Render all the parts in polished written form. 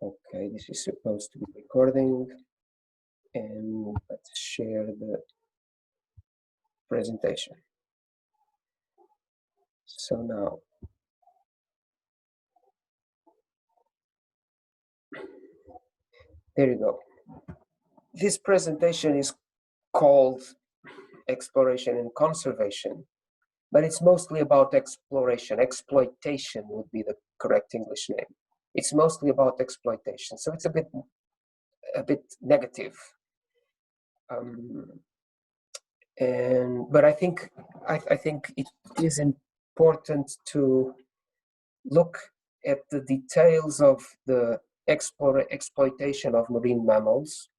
Okay, this is supposed to be recording, and let's share the presentation. So now, there you go. This presentation is called Exploration and Conservation, but it's mostly about exploration. Exploitation would be the correct English name. It's mostly about exploitation, so it's a bit negative. But I think it is important to look at the details of the exploitation of marine mammals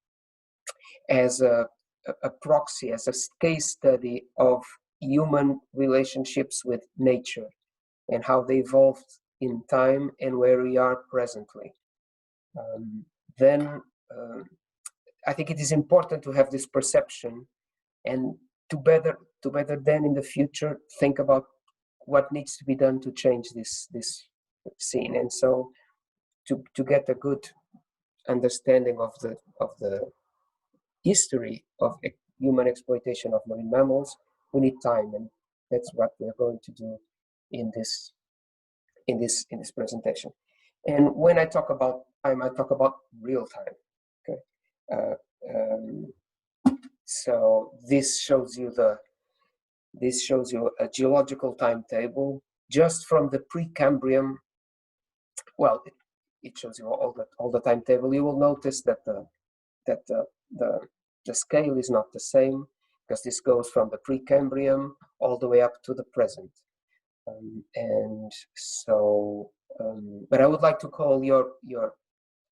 as a proxy, as a case study of human relationships with nature and how they evolved in time and where we are presently. I think it is important to have this perception and to better then in the future think about what needs to be done to change this scene. And so to get a good understanding of the history of human exploitation of marine mammals, we need time, and that's what we're going to do in this presentation. And when I talk about time, I talk about real time. Okay. So this shows you a geological timetable just from the Precambrian. Well, it shows you all the timetable. You will notice that the scale is not the same, because this goes from the Precambrian all the way up to the present. But I would like to call your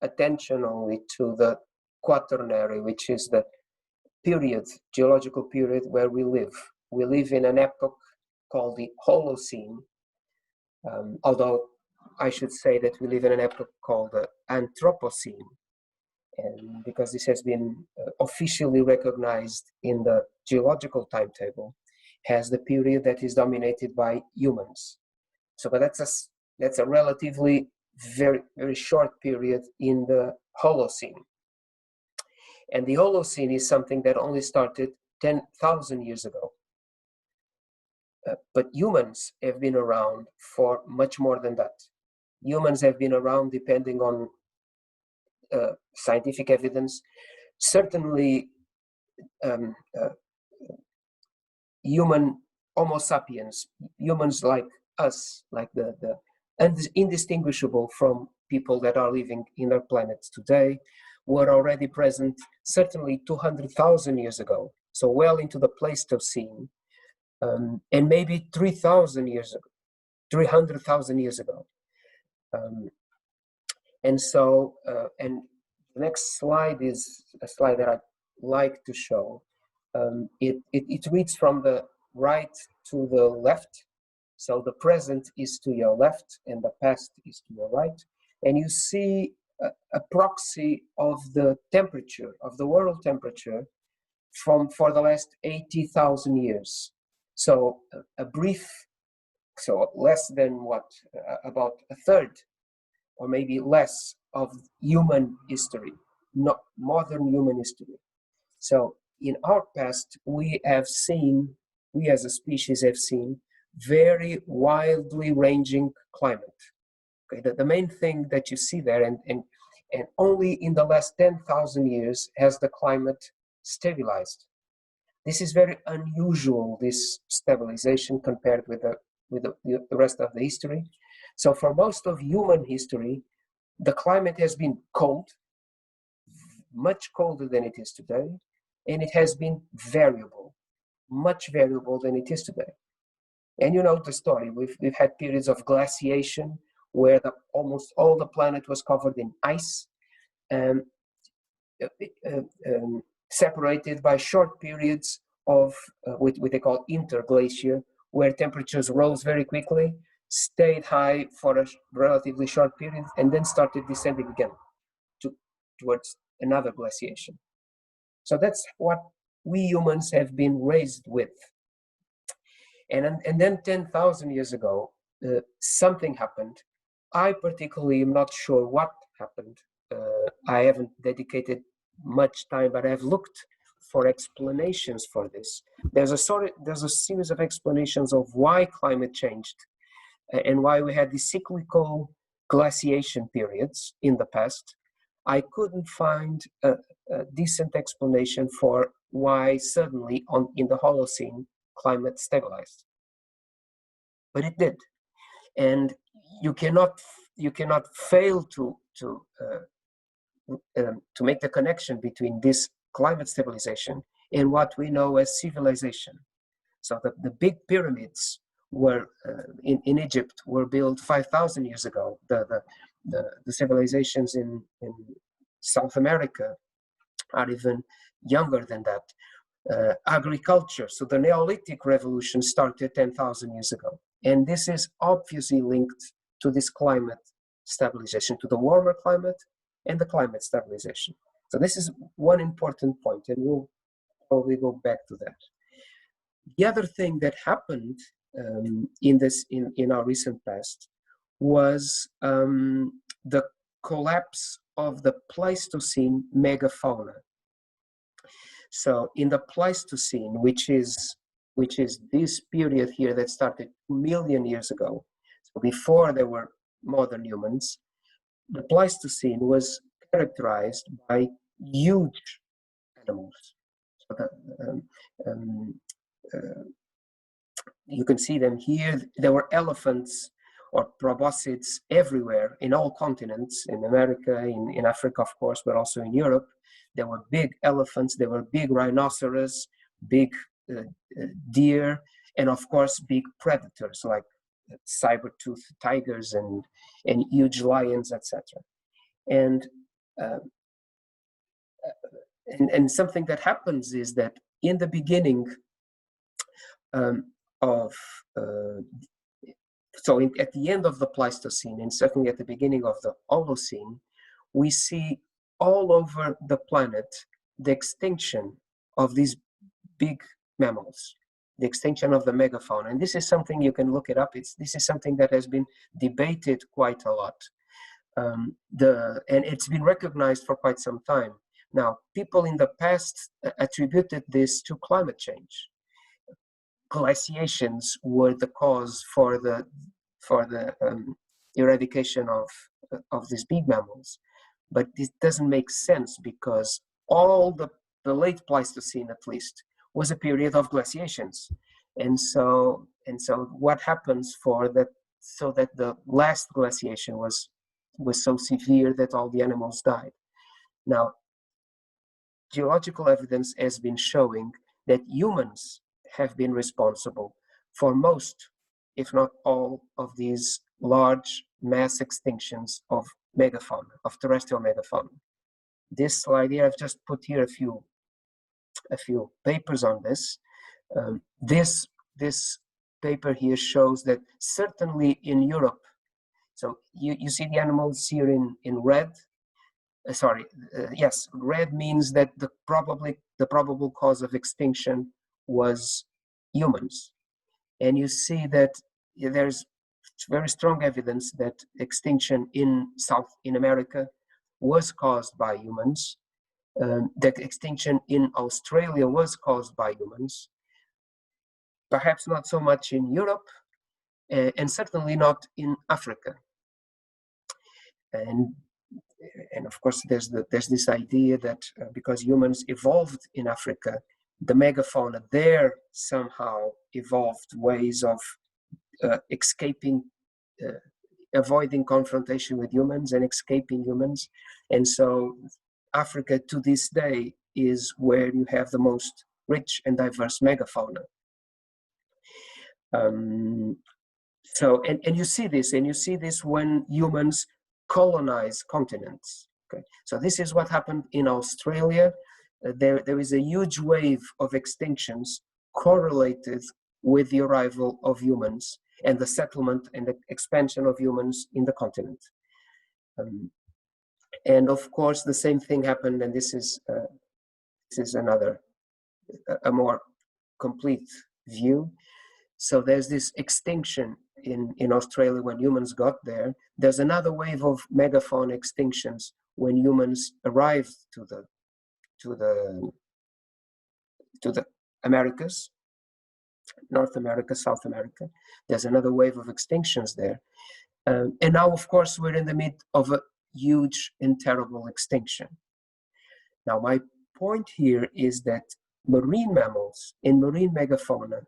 attention only to the Quaternary, which is the geological period where we live. We live in an epoch called the Holocene, although I should say that we live in an epoch called the Anthropocene, and because this has been officially recognized in the geological timetable as the period that is dominated by humans. So, but that's a relatively very, very short period in the Holocene. And the Holocene is something that only started 10,000 years ago. But humans have been around for much more than that. Humans have been around, depending on scientific evidence, certainly human Homo sapiens, humans like us, like the indistinguishable from people that are living in our planet today, were already present certainly 200,000 years ago, so well into the Pleistocene, and maybe 300,000 years ago. And the next slide is a slide that I like to show. It reads from the right to the left. So the present is to your left and the past is to your right. And you see a proxy of the temperature, of the world temperature for the last 80,000 years. So so less than about a third or maybe less of human history, not modern human history. So in our past, we as a species have seen very wildly ranging climate. Okay, the main thing that you see there, and only in the last 10,000 years has the climate stabilized. This is very unusual, this stabilization, compared with the rest of the history. So for most of human history, the climate has been cold, much colder than it is today, and it has been variable, much variable than it is today. And you know the story. We've had periods of glaciation where almost all the planet was covered in ice, separated by short periods of what they call interglacier, where temperatures rose very quickly, stayed high for a relatively short period, and then started descending again towards another glaciation. So that's what we humans have been raised with. And then 10,000 years ago, something happened. I particularly am not sure what happened, I haven't dedicated much time, but I've looked for explanations for this. There's a series of explanations of why climate changed and why we had these cyclical glaciation periods in the past. I couldn't find a decent explanation for why suddenly in the Holocene climate stabilized, but it did, and you cannot fail to make the connection between this climate stabilization and what we know as civilization. So the big pyramids were in Egypt were built 5,000 years ago. The civilizations in South America are even younger than that. Agriculture, so the Neolithic revolution started 10,000 years ago. And this is obviously linked to this climate stabilization, to the warmer climate and the climate stabilization. So this is one important point, and we'll probably go back to that. The other thing that happened in our recent past was the collapse of the Pleistocene megafauna. So in the Pleistocene, which is this period here that started 2 million years ago, so before there were modern humans, the Pleistocene was characterized by huge animals. So you can see them here. There were elephants or proboscids everywhere in all continents, in America, in Africa, of course, but also in Europe. There were big elephants, there were big rhinoceros, big deer, and of course, big predators like saber-toothed tigers and huge lions, etc. And something that happens is that in the beginning at the end of the Pleistocene, and certainly at the beginning of the Holocene, we see all over the planet the extinction of these big mammals, the extinction of the megafauna. And this is something you can look it up. This is something that has been debated quite a lot. And it's been recognized for quite some time. Now, people in the past attributed this to climate change. Glaciations were the cause for the eradication of these big mammals, but this doesn't make sense because all the late Pleistocene, at least, was a period of glaciations, and so what happens so that the last glaciation was so severe that all the animals died. Now, geological evidence has been showing that humans have been responsible for most, if not all, of these large mass extinctions of megafauna, of terrestrial megafauna. This slide here, I've just put here a few papers on this. This paper here shows that certainly in Europe, so you see the animals here in red. Yes, red means that the probable cause of extinction was humans. And you see that there's very strong evidence that extinction in America was caused by humans. That extinction in Australia was caused by humans. Perhaps not so much in Europe, and certainly not in Africa. And of course, there's this idea that because humans evolved in Africa, the megafauna there somehow evolved ways of escaping, avoiding confrontation with humans and escaping humans. And so Africa to this day is where you have the most rich and diverse megafauna. So you see this when humans colonize continents. Okay, so this is what happened in Australia. There is a huge wave of extinctions correlated with the arrival of humans and the settlement and the expansion of humans in the continent. And of course, the same thing happened, and this is a more complete view. So there's this extinction in Australia when humans got there. There's another wave of megafauna extinctions when humans arrived to the Americas, North America, South America. There's another wave of extinctions there. And now, of course, we're in the midst of a huge and terrible extinction. Now, my point here is that marine mammals and marine megafauna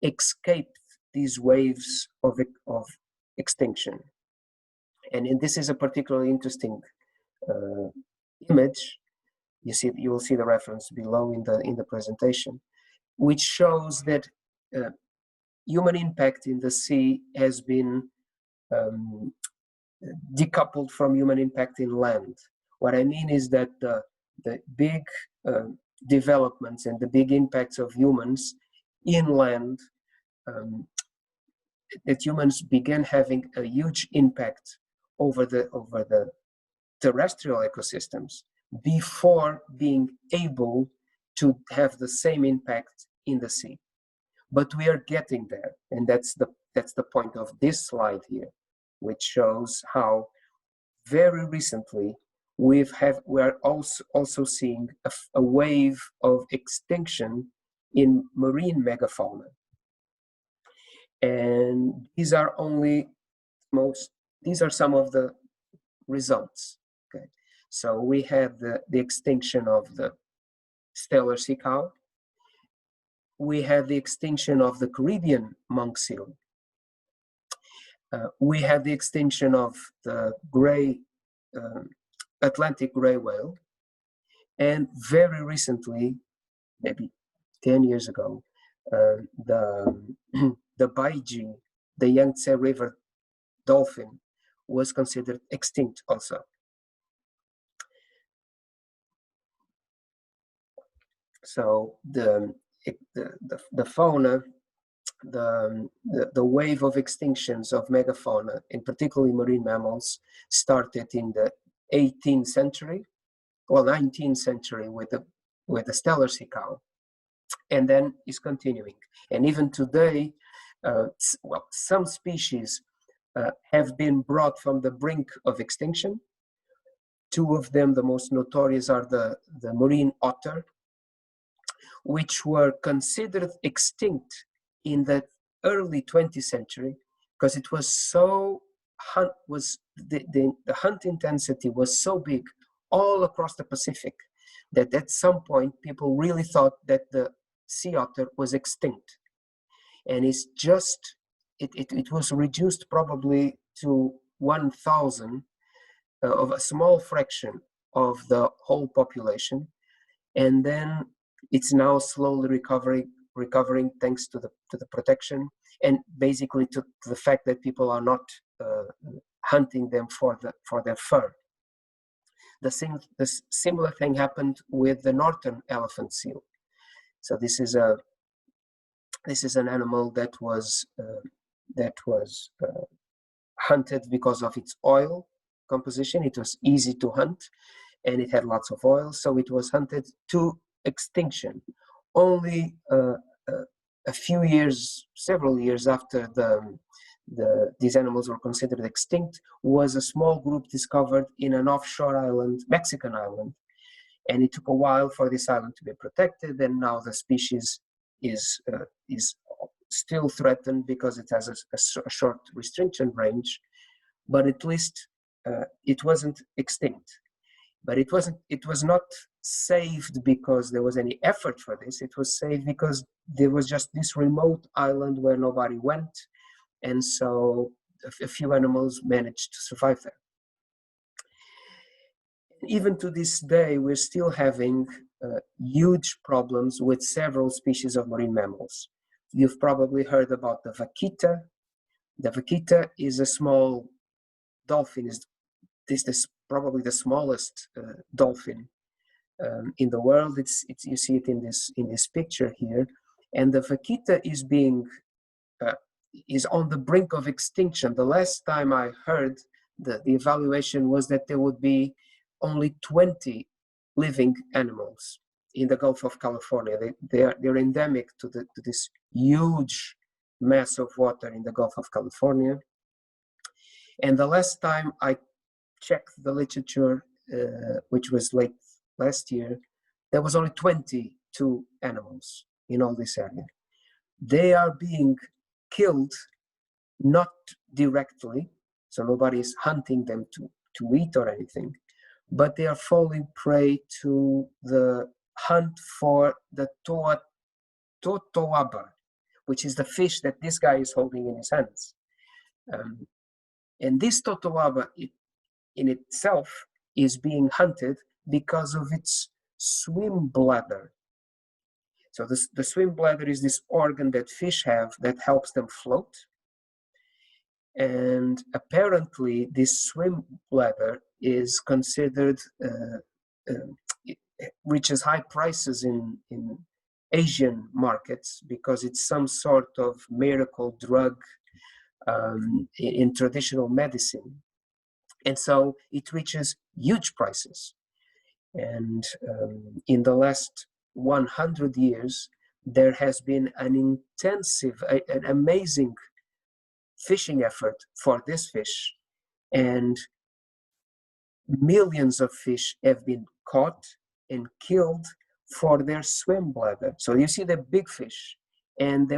escaped these waves of extinction. And this is a particularly interesting image. You will see the reference below in the presentation, which shows that human impact in the sea has been decoupled from human impact in land. What I mean is that the big developments and the big impacts of humans inland, that humans began having a huge impact over the terrestrial ecosystems before being able to have the same impact in the sea. But we are getting there, and that's the point of this slide here, which shows how very recently we are also seeing a wave of extinction in marine megafauna. And these are some of the results. Okay, so we have the extinction of the stellar sea cow. We have the extinction of the Caribbean monk seal. We have the extinction of the Atlantic gray whale. And very recently, maybe 10 years ago, the Baiji, the Yangtze River dolphin, was considered extinct also. So the fauna, the wave of extinctions of megafauna, and particularly marine mammals, started in the 18th century, well, 19th century with the stellar sea cow, and then is continuing. And even today, some species have been brought from the brink of extinction. Two of them, the most notorious, are the marine otter, which were considered extinct in the early 20th century because it was so the hunt intensity was so big all across the Pacific that at some point people really thought that the sea otter was extinct. And it's just it was reduced probably to 1,000 of a small fraction of the whole population, and then it's now slowly recovering thanks to the protection and basically to the fact that people are not hunting them for their fur. The similar thing happened with the northern elephant seal. So this is an animal that was hunted because of its oil composition. It was easy to hunt, and it had lots of oil, so it was hunted to extinction. Only several years after these animals were considered extinct, was a small group discovered in an offshore island, Mexican island, and it took a while for this island to be protected. And now the species is still threatened because it has a short restriction range, but at least it wasn't extinct. But it was not saved because there was any effort for this. It was saved because there was just this remote island where nobody went, and so a few animals managed to survive there. Even to this day, we're still having huge problems with several species of marine mammals. You've probably heard about the vaquita. The vaquita is a small dolphin. This is probably the smallest dolphin in the world. You see it in this picture here, and the vaquita is on the brink of extinction. The last time I heard, the evaluation was that there would be only 20 living animals in the Gulf of California. They're endemic to this huge mass of water in the Gulf of California. And the last time I checked the literature, which was late last year, there was only 22 animals in all this area. They are being killed, not directly, so nobody is hunting them to eat or anything, but they are falling prey to the hunt for the totoaba, which is the fish that this guy is holding in his hands. And this totoaba in itself is being hunted because of its swim bladder. So the swim bladder is this organ that fish have that helps them float. And apparently this swim bladder is considered, it reaches high prices in Asian markets because it's some sort of miracle drug in traditional medicine. And so it reaches huge prices. And in the last 100 years, there has been an intensive, an amazing fishing effort for this fish, and millions of fish have been caught and killed for their swim bladder. So you see the big fish, and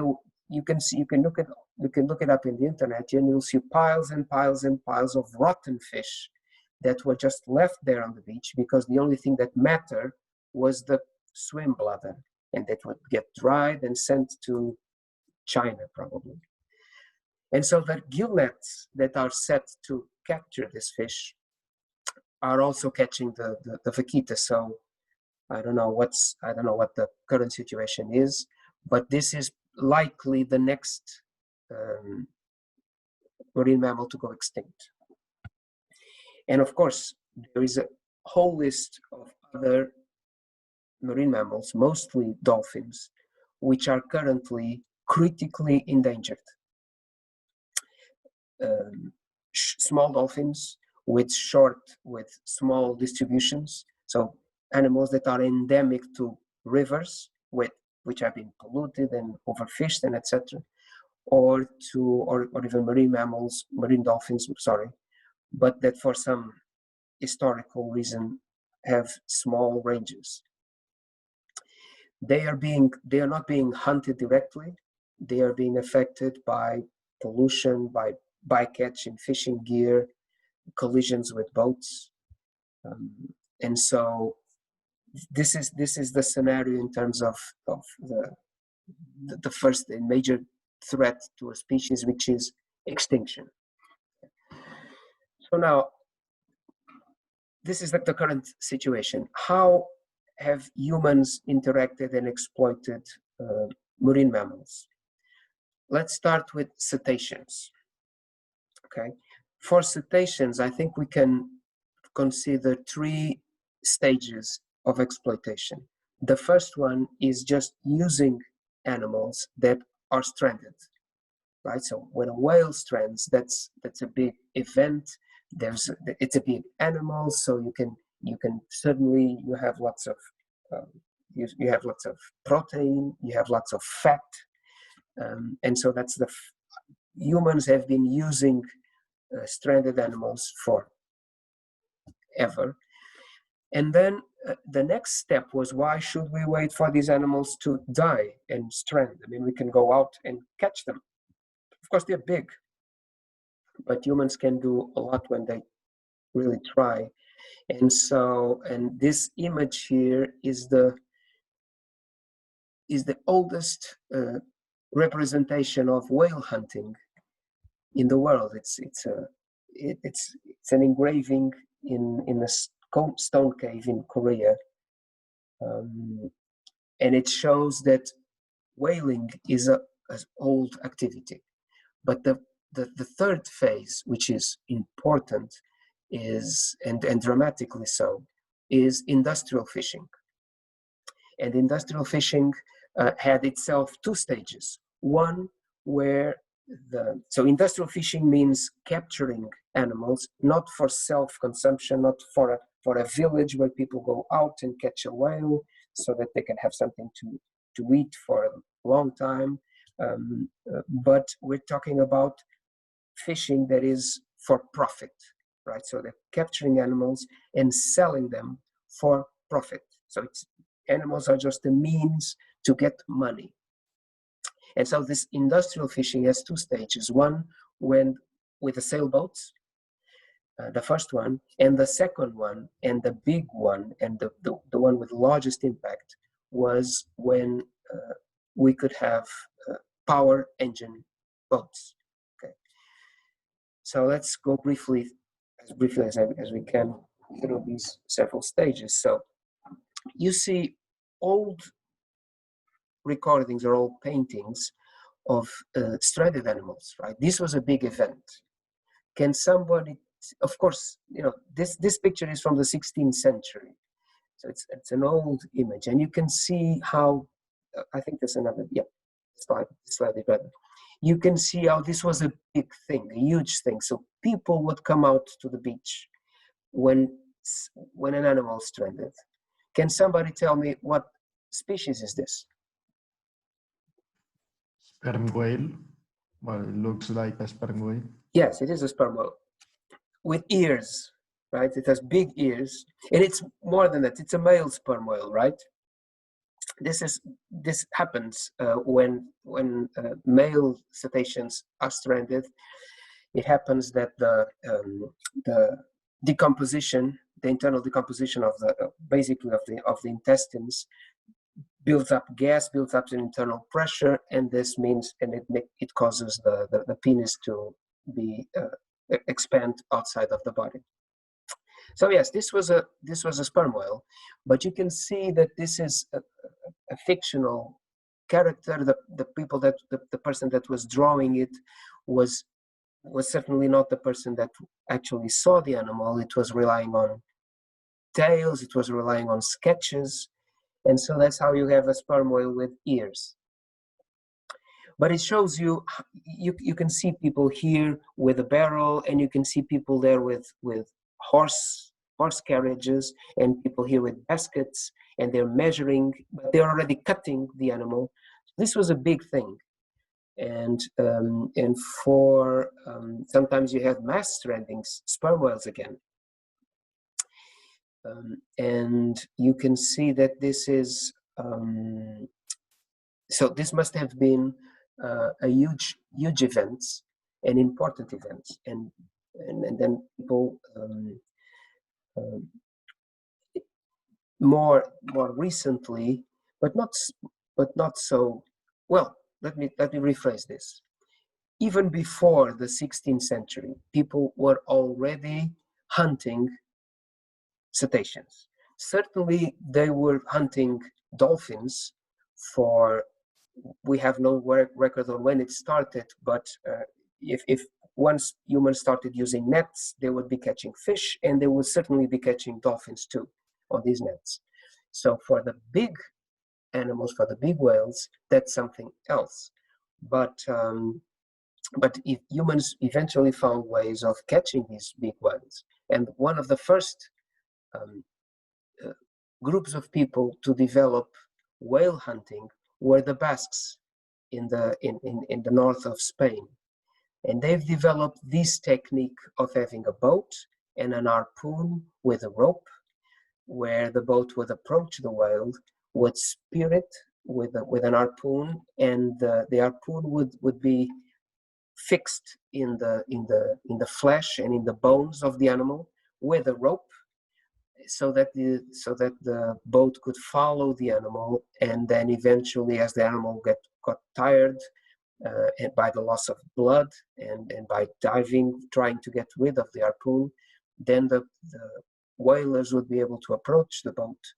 you can look it up in the internet, and you'll see piles and piles and piles of rotten fish that were just left there on the beach because the only thing that mattered was the swim bladder, and that would get dried and sent to China probably. And so the gill nets that are set to capture this fish are also catching the vaquita. So I don't know what the current situation is, but this is likely the next marine mammal to go extinct. And of course, there is a whole list of other marine mammals, mostly dolphins, which are currently critically endangered. Small dolphins with small distributions, so animals that are endemic to rivers which have been polluted and overfished and etc., or even marine dolphins, but that for some historical reason have small ranges. They are not being hunted directly. They are being affected by pollution, by bycatch in fishing gear, collisions with boats, and so this is the scenario in terms of the first major threat to a species, which is extinction. So now, this is the current situation. How have humans interacted and exploited marine mammals? Let's start with cetaceans. Okay, for cetaceans, I think we can consider 3 stages of exploitation. The first one is just using animals that are stranded, right? So when a whale strands, that's a big event. It's a big animal, so you can suddenly you have lots of you have lots of protein, you have lots of fat, and so that's humans have been using stranded animals for ever. And then the next step was, why should we wait for these animals to die and strand? I mean, we can go out and catch them. Of course, they're big, but humans can do a lot when they really try. And so, and this image here is the oldest representation of whale hunting in the world. It's an engraving in a stone cave in Korea, and it shows that whaling is an old activity. But the third phase, which is important, is and dramatically so, is industrial fishing. And industrial fishing had itself 2 stages. One where so industrial fishing means capturing animals, not for self-consumption, not for a village where people go out and catch a whale so that they can have something to eat for a long time. But we're talking about fishing that is for profit. right? So they're capturing animals and selling them for profit. So animals are just a means to get money. And so this industrial fishing has two stages. One, when with the sailboats, the first one, and the second one, and the big one, and the one with the largest impact was when we could have power engine boats. Okay, so let's go briefly as we can through these several stages. So you see old recordings or old paintings of stranded animals, right? This was a big event. Can somebody, of course, you know, this picture is from the 16th century, so it's an old image, and you can see how I think there's another slightly better. You can see how this was a big thing, a huge thing. So people would come out to the beach when an animal is stranded. Can somebody tell me what species is this? Sperm whale. Well, it looks like a sperm whale. Yes, it is a sperm whale with ears, right? It has big ears, and it's more than that. It's a male sperm whale, right? This happens when male cetaceans are stranded. It happens that the decomposition, the internal decomposition of basically of the intestines, builds up gas, builds up an internal pressure, and this means, and it causes the penis to be expand outside of the body. So yes, this was a sperm whale, but you can see that this is a fictional character. The person that was drawing it was certainly not the person that actually saw the animal. It was relying on tales. It was relying on sketches. And so that's how you have a sperm whale with ears. But it shows you can see people here with a barrel, and you can see people there with horse carriages, and people here with baskets, and they're measuring, but they're already cutting the animal. This was a big thing. And for sometimes you have mass strandings, sperm whales again. And you can see that this is, so this must have been a huge event, and important events, and then people more recently, but not so well. Let me rephrase this. Even before the 16th century, people were already hunting cetaceans. Certainly, they were hunting dolphins for, we have no record on when it started, but if once humans started using nets, they would be catching fish, and they would certainly be catching dolphins too on these nets. So for the big animals, for the big whales, that's something else. But if humans eventually found ways of catching these big whales, and one of the first groups of people to develop whale hunting were the Basques in the north of Spain, and they've developed this technique of having a boat and an harpoon with a rope, where the boat would approach the whale, would spear it with an harpoon, and the harpoon would be fixed in the flesh and in the bones of the animal with a rope, so that the boat could follow the animal, and then eventually, as the animal got tired and by the loss of blood and by diving, trying to get rid of the harpoon, then the whalers would be able to approach the boat,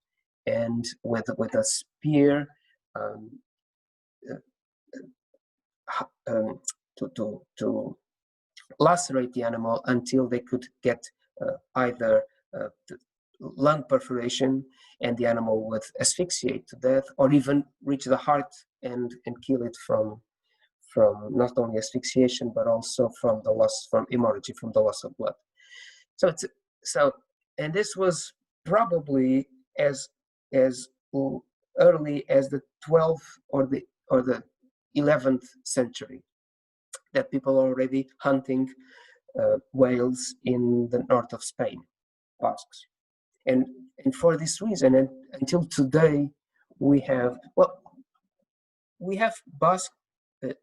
and with a spear to lacerate the animal until they could get either lung perforation, and the animal would asphyxiate to death, or even reach the heart and kill it from not only asphyxiation but also from hemorrhage, from the loss of blood. And this was probably as early as the 12th or the 11th century, that people are already hunting whales in the north of Spain, Basques. And for this reason, and until today, we have Basque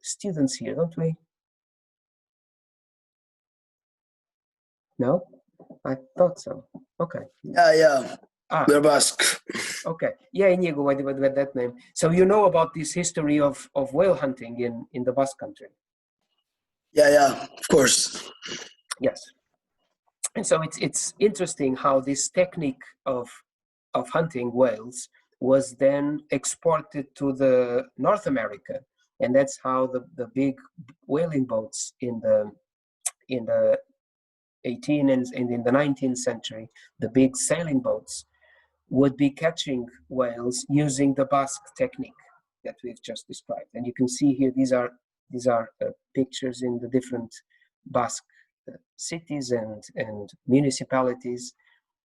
students here, don't we? No? I thought so. Okay. Yeah. We're Basque. Okay. Yeah, Inigo, why did that name? So you know about this history of whale hunting in the Basque country? Yeah, of course. Yes. And so it's interesting how this technique of hunting whales was then exported to the North America, and that's how the big whaling boats in the 18th and in the 19th century, the big sailing boats would be catching whales using the Basque technique that we've just described. And you can see here these are pictures in the different Basque cities and municipalities,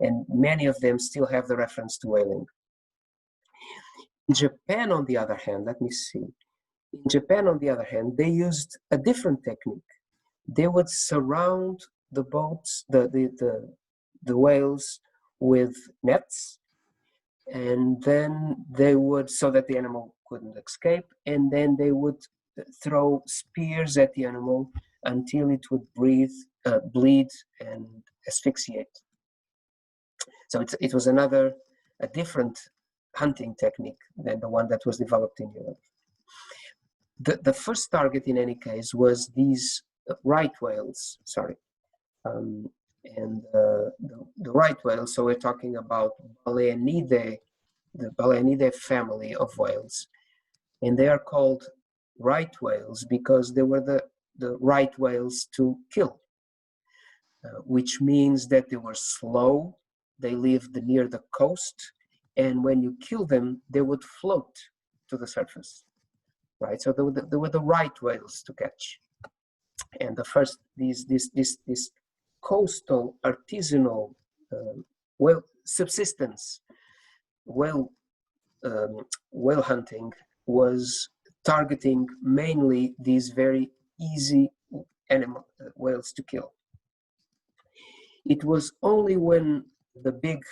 and many of them still have the reference to whaling. In Japan, on the other hand, let me see. In Japan, on the other hand, they used a different technique. They would surround the boats, the whales, with nets, and then they would, so that the animal couldn't escape, and then they would throw spears at the animal until it would bleed and asphyxiate. So it was a different hunting technique than the one that was developed in Europe. The first target, in any case, was these right whales. And the right whales. So we're talking about Balaenidae, the Balaenidae family of whales, and they are called right whales because they were the right whales to kill, which means that they were slow. They lived near the coast, and when you kill them, they would float to the surface, right? So they were the right whales to catch. And the first, this coastal artisanal subsistence whale hunting was targeting mainly these very easy whales to kill. It was only when the big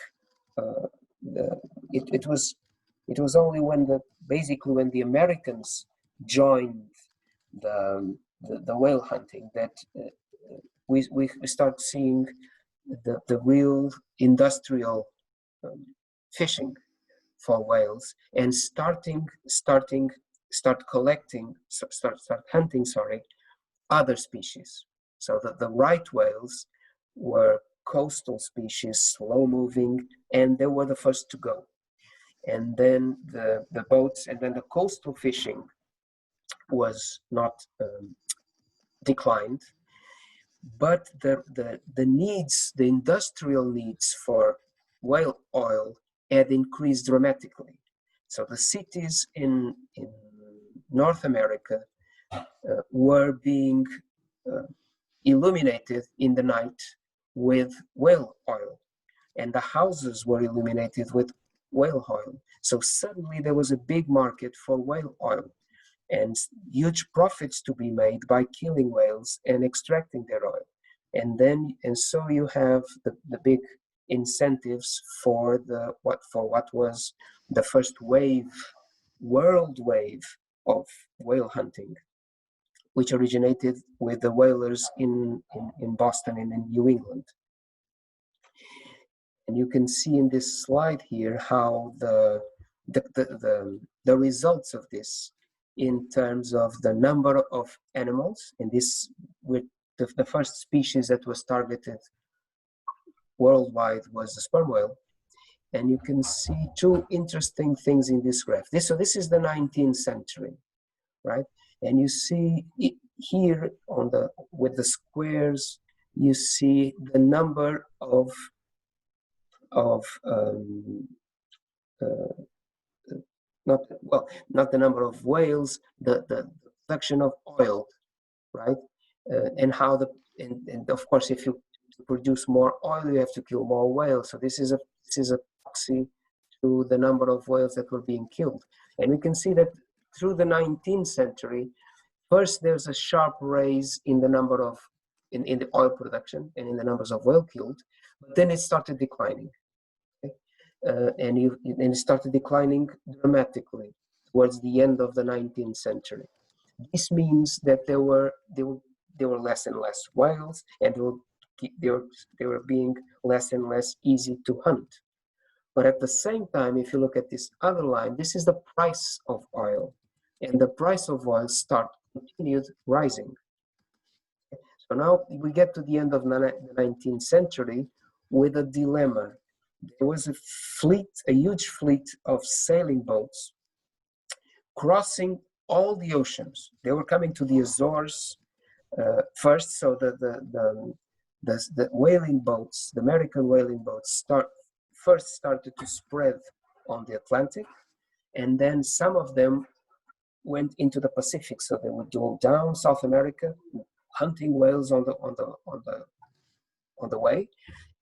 it was only when when the Americans joined the whale hunting that we start seeing the real industrial fishing for whales and start hunting other species. So the right whales were coastal species, slow moving, and they were the first to go. And then the boats, and then the coastal fishing was not declined, but the needs, the industrial needs for whale oil had increased dramatically. So the cities in North America were being illuminated in the night with whale oil, and the houses were illuminated with whale oil. So suddenly there was a big market for whale oil and huge profits to be made by killing whales and extracting their oil. And so you have the big incentives for what was the first world wave of whale hunting, which originated with the whalers in Boston and in New England. And you can see in this slide here how the results of this in terms of the number of animals, and this with the first species that was targeted worldwide was the sperm whale. And you can see two interesting things in this graph. This is the 19th century, right? And you see here with the squares, you see the number of not the number of whales, the production of oil, right? And how and of course, if you produce more oil, you have to kill more whales. So this is a proxy to the number of whales that were being killed. And we can see that through the 19th century, first there's a sharp rise in the number of in the oil production and in the numbers of whale killed, but then it started declining. Okay? And it started declining dramatically towards the end of the 19th century. This means that there were less and less whales, and they were being less and less easy to hunt. But at the same time, if you look at this other line, this is the price of oil, and the price of oil continued rising. So now we get to the end of the 19th century with a dilemma. There was a huge fleet of sailing boats crossing all the oceans. They were coming to the Azores first, so the whaling boats, the American whaling boats, first started to spread on the Atlantic, and then some of them went into the Pacific. So they would go down South America, hunting whales on the way,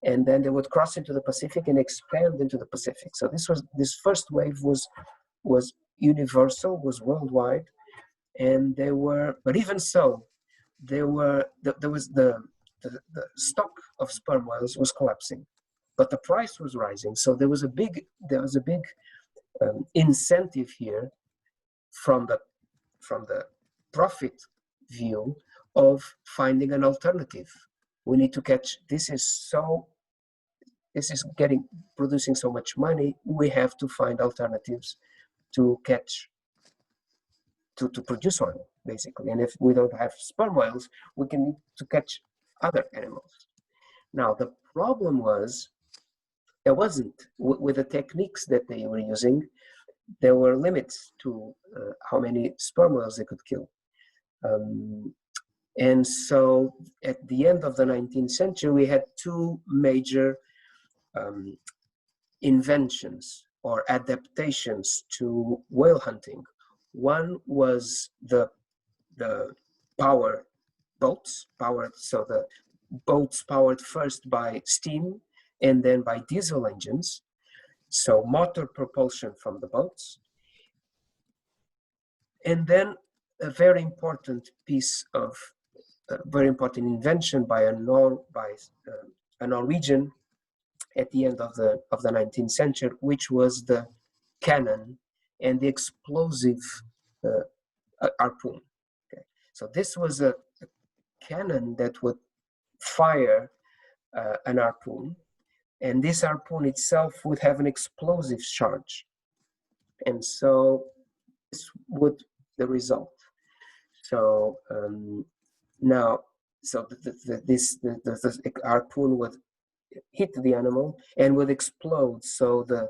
and then they would cross into the Pacific and expand into the Pacific. So this first wave was universal, was worldwide, and but even so, there was the stock of sperm whales was collapsing, but the price was rising. So there was a big incentive here from the profit view of finding an alternative. We need to catch. This is producing so much money. We have to find alternatives to catch, to produce oil, basically. And if we don't have sperm whales, we can need to catch other animals. Now, the problem was, there wasn't, with the techniques that they were using, there were limits to how many sperm whales they could kill. And so at the end of the 19th century, we had two major inventions or adaptations to whale hunting. One was the power boats, so the boats powered first by steam and then by diesel engines, so motor propulsion from the boats. And then a very important invention by a Norwegian at the end of the 19th century, which was the cannon and the explosive harpoon. Okay. So this was a cannon that would fire an harpoon, and this harpoon itself would have an explosive charge. And so this would the result. So this harpoon would hit the animal and would explode. So the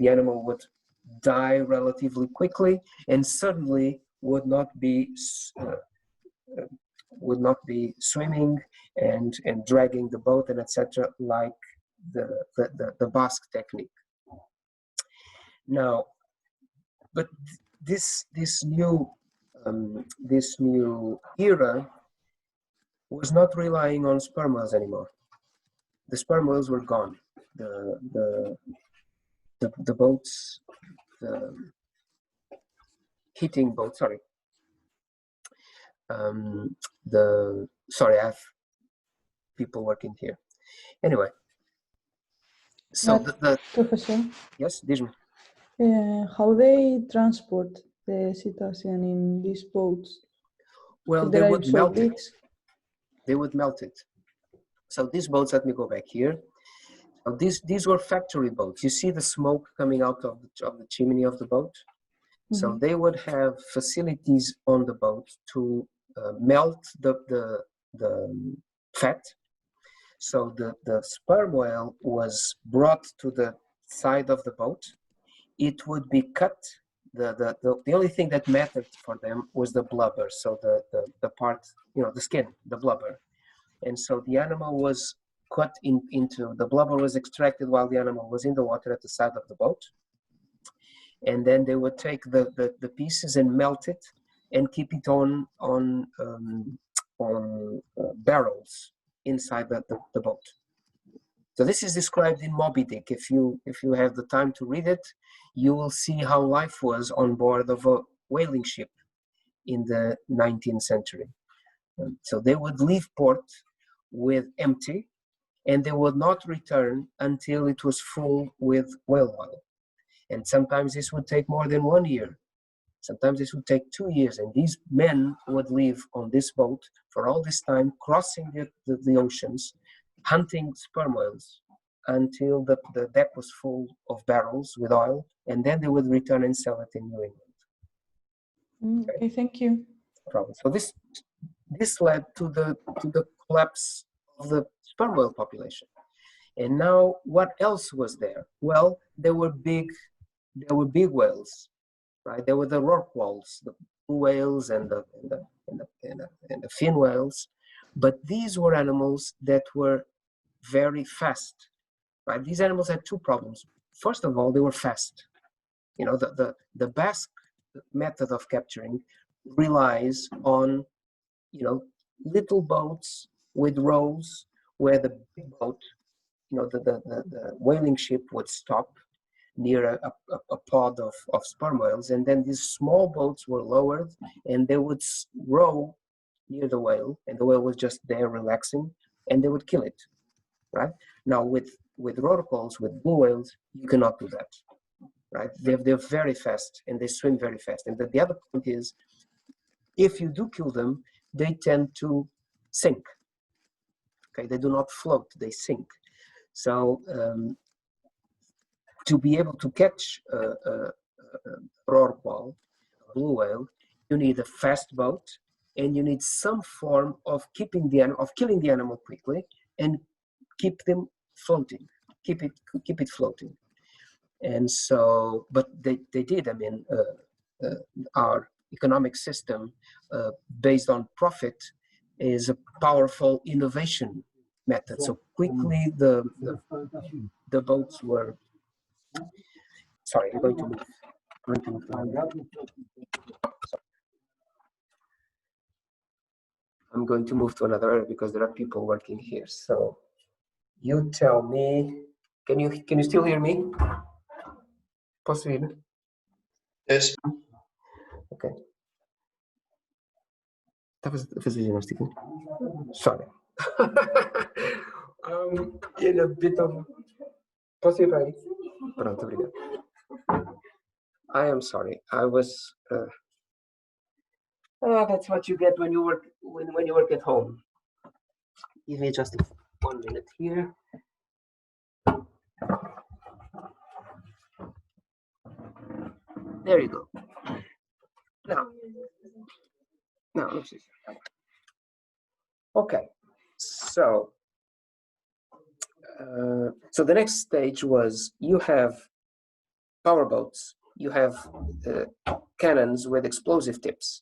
animal would die relatively quickly and suddenly would not be swimming and dragging the boat and etc. like the Basque technique. Now, but this new era was not relying on sperm whales anymore. The sperm whales were gone. The boats, the hitting boats. Sorry. I have people working here. Anyway, so Professor. Yes, diz-me. How they transport the cetacean in these boats? Well, they would melt it. They would melt it. So these boats, let me go back here. So these were factory boats. You see the smoke coming out of the chimney of the boat? Mm-hmm. So they would have facilities on the boat to melt the fat. So the sperm whale was brought to the side of the boat. It would be cut. The only thing that mattered for them was the blubber. So the part, the skin, the blubber. And so the animal was cut into, the blubber was extracted while the animal was in the water at the side of the boat. And then they would take the pieces and melt it and keep it on barrels inside the boat. So this is described in Moby Dick. If you have the time to read it, you will see how life was on board of a whaling ship in the 19th century. So they would leave port with empty, and they would not return until it was full with whale oil. And sometimes this would take more than 1 year. Sometimes this would take 2 years, and these men would live on this boat for all this time, crossing the oceans, hunting sperm whales until the deck was full of barrels with oil, and then they would return and sell it in New England. Okay, thank you. No problem. So this led to the collapse of the sperm whale population. And now, what else was there? Well, there were big whales, right? There were the rorquals, the blue whales, and the fin whales. But these were animals that were very fast, right? These animals had two problems. First of all, they were fast. You know, the Basque method of capturing relies on, you know, little boats with rows where the big boat, you know, the whaling ship would stop near a pod of sperm whales, and then these small boats were lowered and they would row near the whale, and the whale was just there relaxing, and they would kill it, right? Now with rorquals, with blue whales, you cannot do that, right? They're very fast and they swim very fast. And the other point is, if you do kill them, they tend to sink. Okay, they do not float, they sink. So to be able to catch a rorqual, a blue whale, you need a fast boat, and you need some form of killing the animal quickly and keep them floating, keep it floating. And so, but they did. I mean, our economic system based on profit is a powerful innovation method. So quickly the boats were. Sorry, I'm going to move. I'm going to move to another area because there are people working here. So you tell me, can you still hear me? Posso ir? Yes. Okay. Estavas a fazer ginástica? Sorry. In a bit of. Posso ir para aí? Pronto, obrigado. I am sorry. I was. That's what you get when you work when you work at home. Give me just 1 minute here. There you go. Now, let's see. Okay, so the next stage was you have powerboats, you have cannons with explosive tips,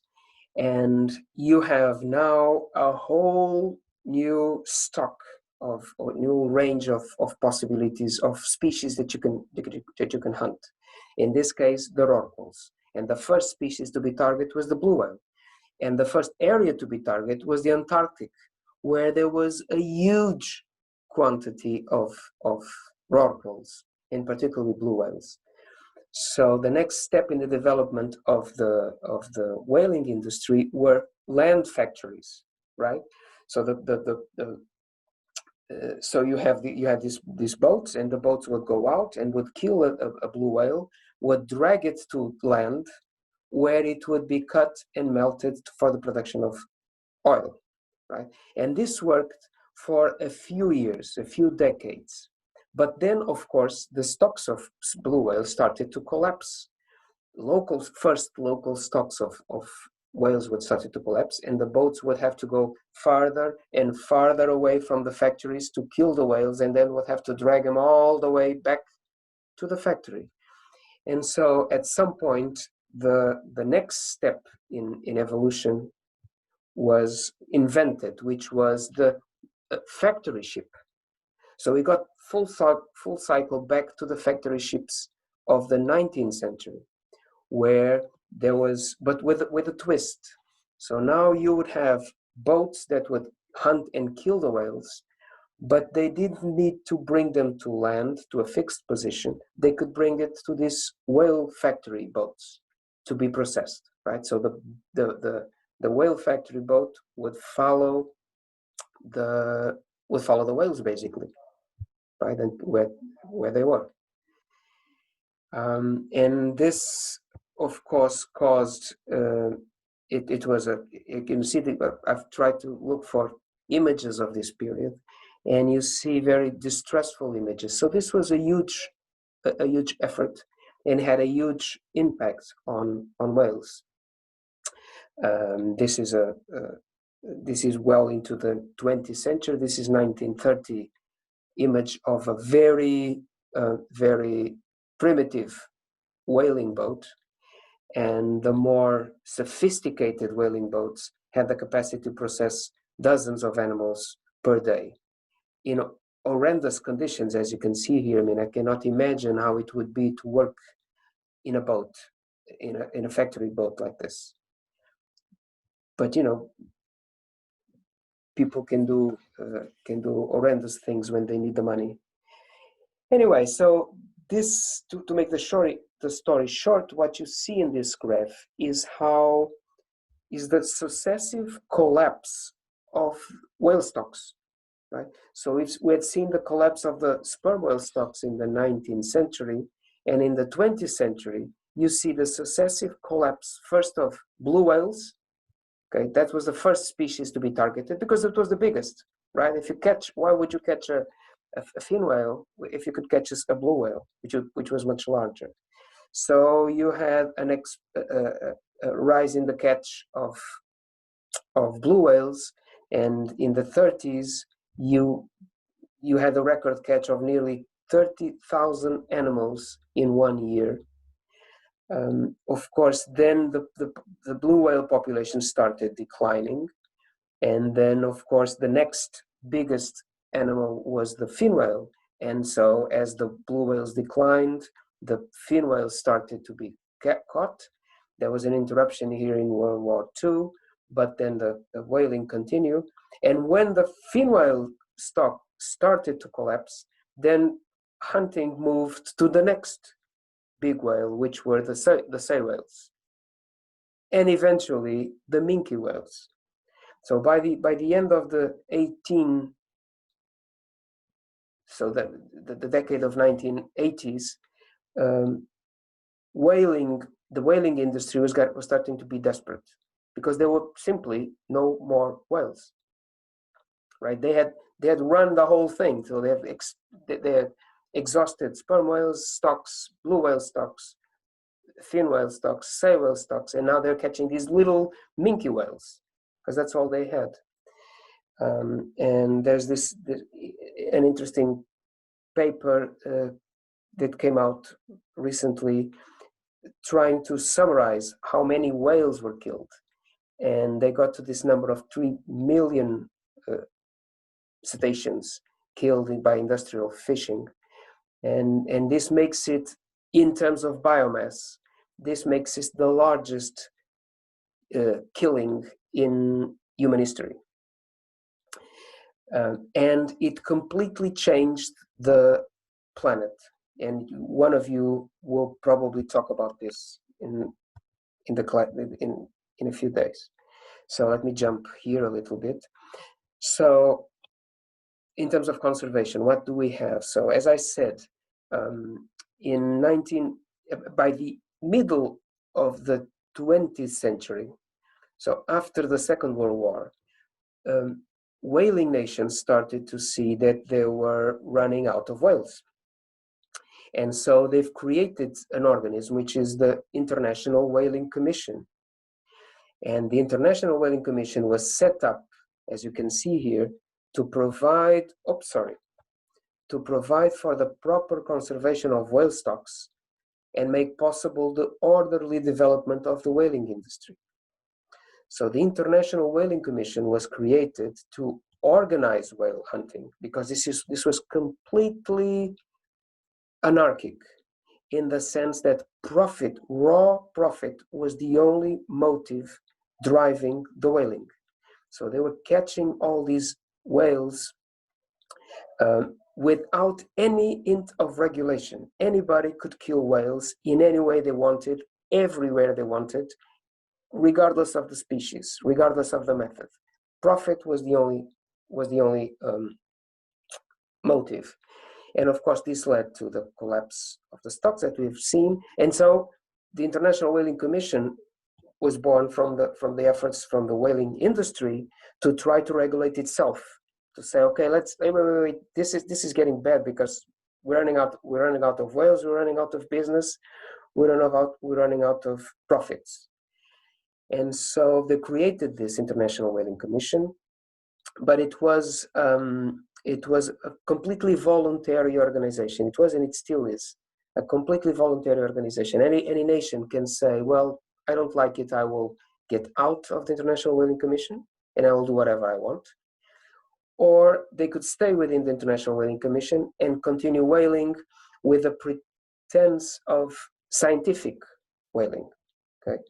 and you have now a whole new stock or new range of possibilities of species that you can hunt. In this case, the rorquals. And the first species to be targeted was the blue whale. And the first area to be targeted was the Antarctic, where there was a huge quantity of rorquals, in particularly blue whales. So the next step in the development of the whaling industry were land factories, right? So so you have these boats, and the boats would go out and would kill a blue whale, would drag it to land, where it would be cut and melted for the production of oil, right? And this worked for a few years, a few decades. But then, of course, the stocks of blue whales started to collapse. First local stocks of whales would start to collapse, and the boats would have to go farther and farther away from the factories to kill the whales, and then would have to drag them all the way back to the factory. And so at some point, the next step in evolution was invented, which was the factory ship. So we got full cycle back to the factory ships of the 19th century, where there was, but with a twist. So now you would have boats that would hunt and kill the whales, but they didn't need to bring them to land to a fixed position. They could bring it to these whale factory boats to be processed, right? So the The whale factory boat would follow the whales basically, right, and where they were. And this, of course, caused it was you can see that I've tried to look for images of this period, and you see very distressful images. So this was a huge effort and had a huge impact on whales. This is well into the 20th century. This is 1930 image of a very primitive whaling boat, and the more sophisticated whaling boats had the capacity to process dozens of animals per day in horrendous conditions, as you can see here. I mean, I cannot imagine how it would be to work in a boat, in a factory boat like this. But people can do horrendous things when they need the money. Anyway, so this, to make the story short, what you see in this graph is the successive collapse of whale stocks, right? So if we had seen the collapse of the sperm whale stocks in the 19th century, and in the 20th century, you see the successive collapse, first of blue whales. Okay, that was the first species to be targeted because it was the biggest, right? Why would you catch a fin whale if you could catch a blue whale, which was much larger? So you had a rise in the catch of blue whales, and in the 30s you had a record catch of nearly 30,000 animals in 1 year. Of course, then the blue whale population started declining, and then of course the next biggest animal was the fin whale. And so as the blue whales declined, the fin whales started to be caught. There was an interruption here in World War II, but then the whaling continued. And when the fin whale stock started to collapse, then hunting moved to the next big whale, which were the sei whales, and eventually the minke whales. So by the end of the decade of 1980s, the whaling industry was starting to be desperate because there were simply no more whales. Right? They had run the whole thing, so they had exhausted sperm whales stocks, blue whale stocks, fin whale stocks, sei whale stocks, and now they're catching these little minke whales because that's all they had. And there's an interesting paper that came out recently trying to summarize how many whales were killed, and they got to this number of 3 million cetaceans killed by industrial fishing. And this makes it, in terms of biomass, this makes it the largest killing in human history. And it completely changed the planet. And one of you will probably talk about this in a few days. So let me jump here a little bit. So in terms of conservation, what do we have? So as I said, by the middle of the 20th century, so after the Second World War, whaling nations started to see that they were running out of whales. And so they've created an organism, which is the International Whaling Commission. And the International Whaling Commission was set up, as you can see here, to provide for the proper conservation of whale stocks and make possible the orderly development of the whaling industry. So the International Whaling Commission was created to organize whale hunting because this was completely anarchic in the sense that raw profit was the only motive driving the whaling. So they were catching all these whales without any hint of regulation. Anybody could kill whales in any way they wanted, everywhere they wanted, regardless of the species, regardless of the method. Profit was the only motive. And of course, this led to the collapse of the stocks that we've seen. And so the International Whaling Commission was born from the efforts from the whaling industry to try to regulate itself, to say, okay, wait, this is getting bad because we're running out of whales, we're running out of business, we're running out of profits. And so they created this International Whaling Commission, but it was a completely voluntary organization. It was, and it still is, a completely voluntary organization. Any nation can say, well, I don't like it, I will get out of the International Whaling Commission and I will do whatever I want. Or they could stay within the International Whaling Commission and continue whaling with a pretense of scientific whaling. Okay,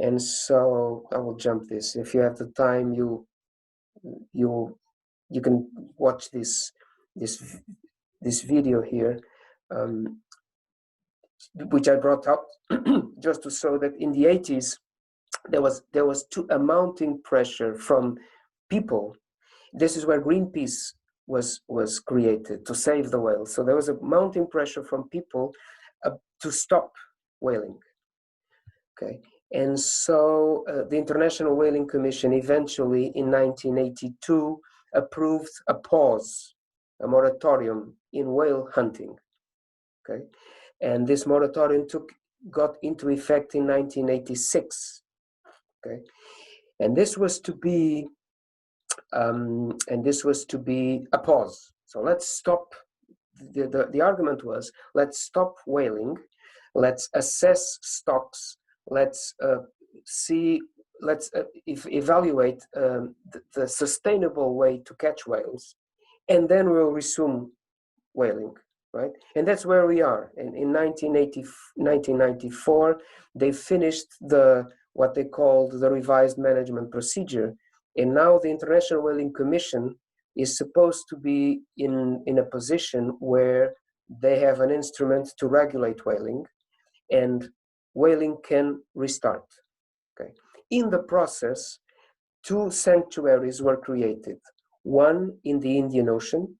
and so I will jump this. If you have the time, you can watch this video here, which I brought up just to show that in the 80s there was a mounting pressure from people. This is where Greenpeace was created, to save the whales. So there was a mounting pressure from people to stop whaling. Okay, and so the International Whaling Commission eventually in 1982 approved a pause, a moratorium in whale hunting. Okay, and this moratorium got into effect in 1986. Okay, and this was to be a pause. So let's stop. The argument was, let's stop whaling, let's assess stocks, let's evaluate the sustainable way to catch whales, and then we'll resume whaling, right? And that's where we are. In 1994, they finished what they called the revised management procedure. And now the International Whaling Commission is supposed to be in a position where they have an instrument to regulate whaling, and whaling can restart. Okay. In the process, 2 sanctuaries were created, one in the Indian Ocean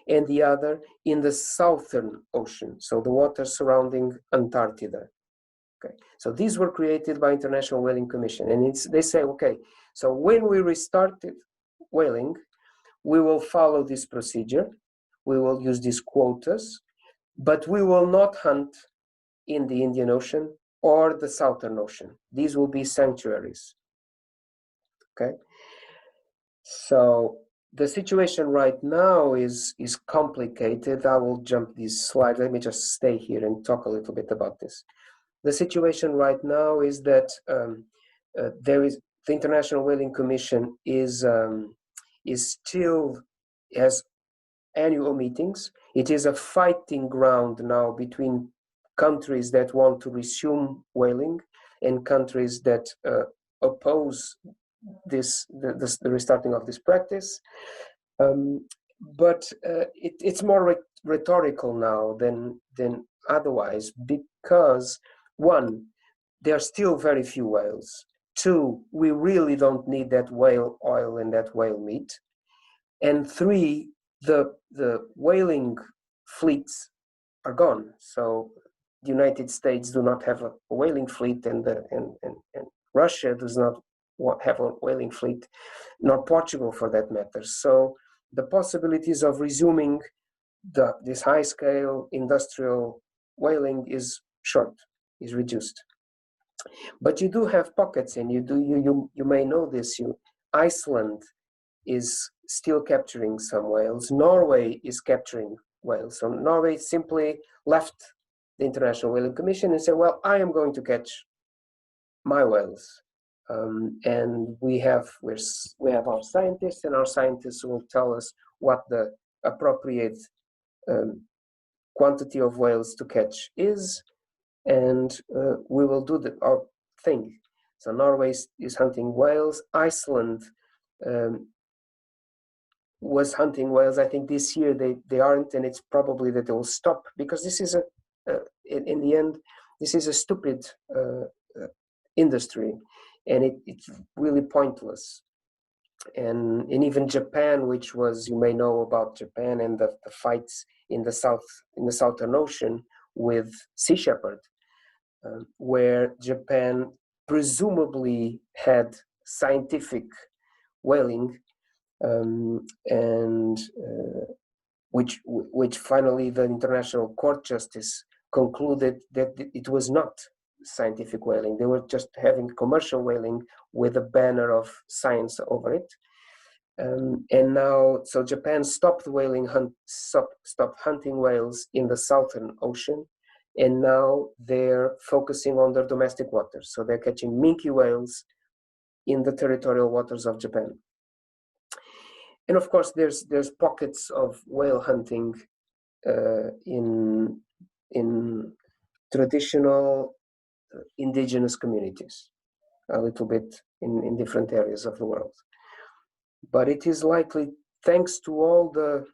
and the other in the Southern Ocean, so the water surrounding Antarctica. Okay. So these were created by International Whaling Commission, and they say, okay, so when we restarted whaling, we will follow this procedure, we will use these quotas, but we will not hunt in the Indian Ocean or the Southern Ocean. These will be sanctuaries. Okay, so the situation right now is complicated. I will jump this slide. Let me just stay here and talk a little bit about this. The situation right now is that the International Whaling Commission is still has annual meetings. It is a fighting ground now between countries that want to resume whaling and countries that oppose the restarting of this practice. But it's more rhetorical now than otherwise, because 1, there are still very few whales. 2, we really don't need that whale oil and that whale meat. And 3, the whaling fleets are gone. So the United States do not have a whaling fleet, and Russia does not have a whaling fleet, nor Portugal for that matter. So the possibilities of resuming this high-scale industrial whaling is reduced. But you do have pockets, and you may know this. Iceland is still capturing some whales. Norway is capturing whales. So Norway simply left the International Whaling Commission and said, well, I am going to catch my whales. And we have our scientists, and our scientists will tell us what the appropriate quantity of whales to catch is, and we will do our thing. So Norway is hunting whales. Iceland was hunting whales. I think this year they aren't, and it's probably that they will stop, because this is in the end, this is a stupid industry, and it's really pointless. And even Japan, which was, you may know about Japan and the fights in the Southern Ocean with Sea Shepherd, where Japan presumably had scientific whaling, and which finally the International Court Justice concluded that it was not scientific whaling. They were just having commercial whaling with a banner of science over it. And now, so Japan stopped stopped hunting whales in the Southern Ocean, and now they're focusing on their domestic waters. So they're catching minke whales in the territorial waters of Japan. And of course, there's pockets of whale hunting in traditional indigenous communities, a little bit in different areas of the world. But it is likely, thanks to all the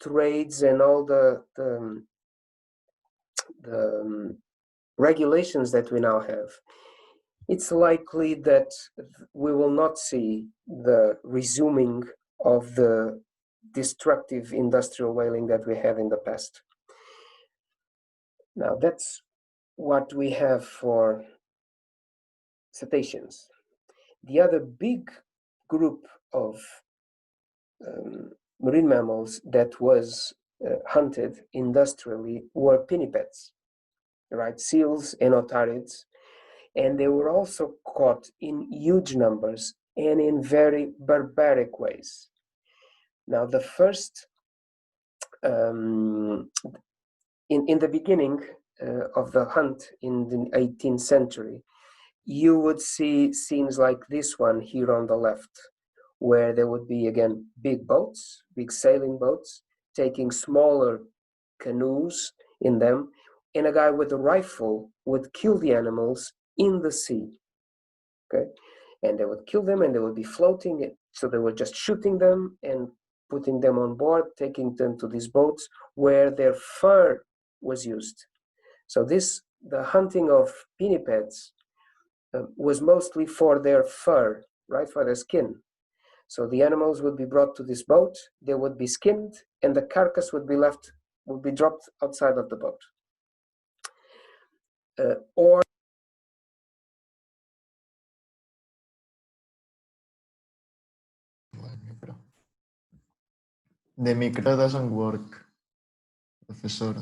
trades and all the regulations that we now have, it's likely that we will not see the resuming of the destructive industrial whaling that we had in the past. Now, that's what we have for cetaceans. The other big group of marine mammals that was hunted industrially were pinnipeds, right? Seals and otarids. And they were also caught in huge numbers and in very barbaric ways. Now, the first, in the beginning of the hunt in the 18th century, you would see scenes like this one here on the left, where there would be, again, big boats, big sailing boats, taking smaller canoes in them, and a guy with a rifle would kill the animals in the sea, okay? And they would kill them and they would be floating, so they were just shooting them and putting them on board, taking them to these boats where their fur was used. So the hunting of pinnipeds was mostly for their fur, right, for their skin. So the animals would be brought to this boat, they would be skinned, and the carcass would be dropped outside of the boat. Or The micro doesn't work, professor.